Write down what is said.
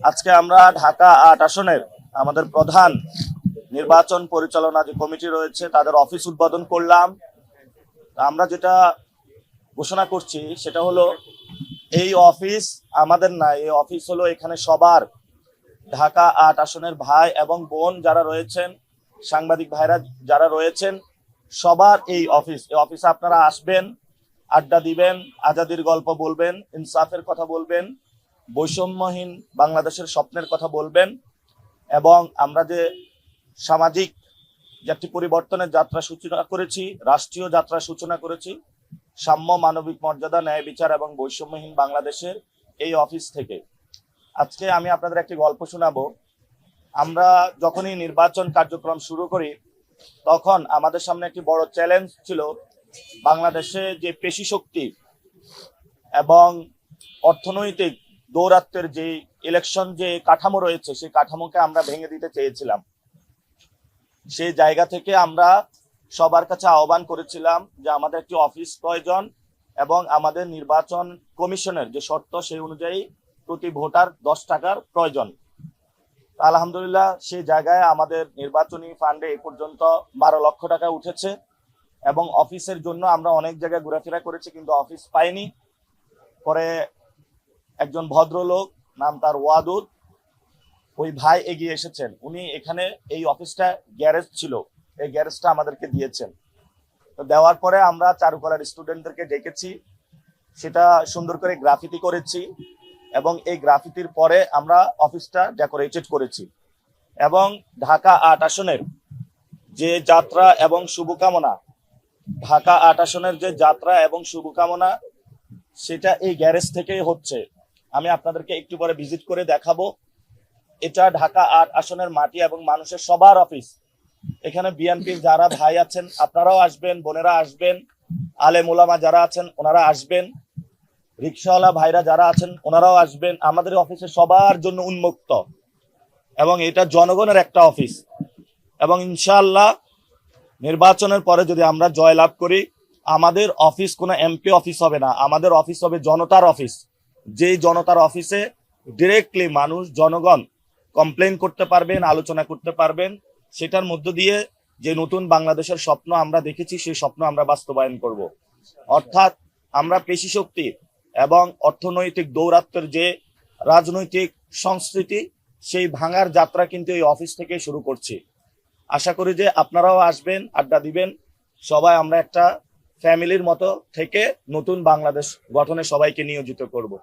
আজকে আমরা ঢাকা ৮ আসনের আমাদের প্রধান নির্বাচন পরিচালনা যে কমিটি রয়েছে তাদের অফিস উদ্বোধন করলাম। আমরা যেটা ঘোষণা করছি সেটা হলো এই অফিস আমাদের না, এই অফিস হলো এখানে সবার, ঢাকা ৮ আসনের ভাই এবং বোন যারা রয়েছেন, সাংবাদিক ভাইরা যারা রয়েছেন, সবার এই অফিসে আপনারা আসবেন, আড্ডা দিবেন, আজাদির গল্প বলবেন, ইনসাফের কথা বলবেন, বৈষম্যহীন বাংলাদেশের স্বপ্নের কথা বলবেন এবং আমরা যে সামাজিক যে একটি পরিবর্তনের যাত্রা সূচনা করেছি, রাষ্ট্রীয় যাত্রা সূচনা করেছি, সাম্য, মানবিক মর্যাদা, ন্যায় বিচার এবং বৈষম্যহীন বাংলাদেশের এই অফিস থেকে। আজকে আমি আপনাদের একটি গল্প শোনাবো। আমরা যখনই নির্বাচন কার্যক্রম শুরু করি তখন আমাদের সামনে একটি বড় চ্যালেঞ্জ ছিল, বাংলাদেশে যে পেশি শক্তি এবং অর্থনৈতিক দৌরাত্মের যে ইলেকশন যে কাঠামো রয়েছে সেই কাঠামোকে আমরা ভেঙে দিতে চেয়েছিলাম। সেই জায়গা থেকে আমরা সবার কাছে আহ্বান করেছিলাম যে আমাদের একটি অফিস প্রয়োজন এবং আমাদের নির্বাচন কমিশনের যে শর্ত সেই অনুযায়ী প্রতি ভোটার 10 টাকার প্রয়োজন। আলহামদুলিল্লাহ সেই জায়গায় আমাদের নির্বাচনী ফান্ডে এ পর্যন্ত 12 লক্ষ টাকা উঠেছে এবং অফিসের জন্য আমরা অনেক জায়গায় ঘোরাফেরা করেছি কিন্তু অফিস পাইনি। পরে একজন ভদ্রলোক, নাম তার ওয়াদুদ, ওই ভাই এগিয়ে এসেছেন। উনি এখানে এই অফিসটা গ্যারেজ ছিল, এই গ্যারেজটা আমাদেরকে দিয়েছেন। তো দেওয়ার পরে আমরা চারুকলার স্টুডেন্টদেরকে ডেকেছি, সেটা সুন্দর করে গ্রাফিতি করেছি এবং এই গ্রাফিতির পরে আমরা অফিসটা ডেকোরেটেড করেছি এবং ঢাকা ৮ আসনের যে যাত্রা এবং শুভকামনা, ঢাকা ৮ আসনের যে যাত্রা এবং শুভকামনা সেটা এই গ্যারেজ থেকেই হচ্ছে। আমি আপনাদেরকে একটু পরে ভিজিট করে দেখাবো। এটা ঢাকা ৮ আসনের মাটি এবং মানুষের সবার অফিস। এখানে বিএনপির যারা ভাই আছেন আপনারাও আসবেন, বোনেরা আসবেন, আলেম ওলামা যারা আছেন ওনারা আসবেন, রিকশাওয়ালা ভাইরা যারা আছেন ওনারাও আসবেন। আমাদের অফিসে সবার জন্য উন্মুক্ত এবং এটা জনগণের একটা অফিস এবং ইনশাআল্লাহ নির্বাচনের পরে যদি আমরা জয়লাভ করি আমাদের অফিস কোনো এমপি অফিস হবে না, আমাদের অফিস হবে জনতার অফিস। যেই জনতার অফিসে ডিরেক্টলি মানুষ, জনগণ কমপ্লেন করতে পারবেন, আলোচনা করতে পারবেন, সেটার মধ্য দিয়ে যে নতুন বাংলাদেশের স্বপ্ন আমরা দেখেছি সেই স্বপ্ন আমরা বাস্তবায়ন করব। অর্থাৎ আমরা পেশি শক্তি এবং অর্থনৈতিক দৌরাত্মের যে রাজনৈতিক সংস্কৃতি সেই ভাঙার যাত্রা কিন্তু এই অফিস থেকে শুরু করছি। আশা করি যে আপনারাও আসবেন, আড্ডা দিবেন, সবাই আমরা একটা ফ্যামিলির মতো থেকে নতুন বাংলাদেশ গঠনে সবাইকে নিয়োজিত করব।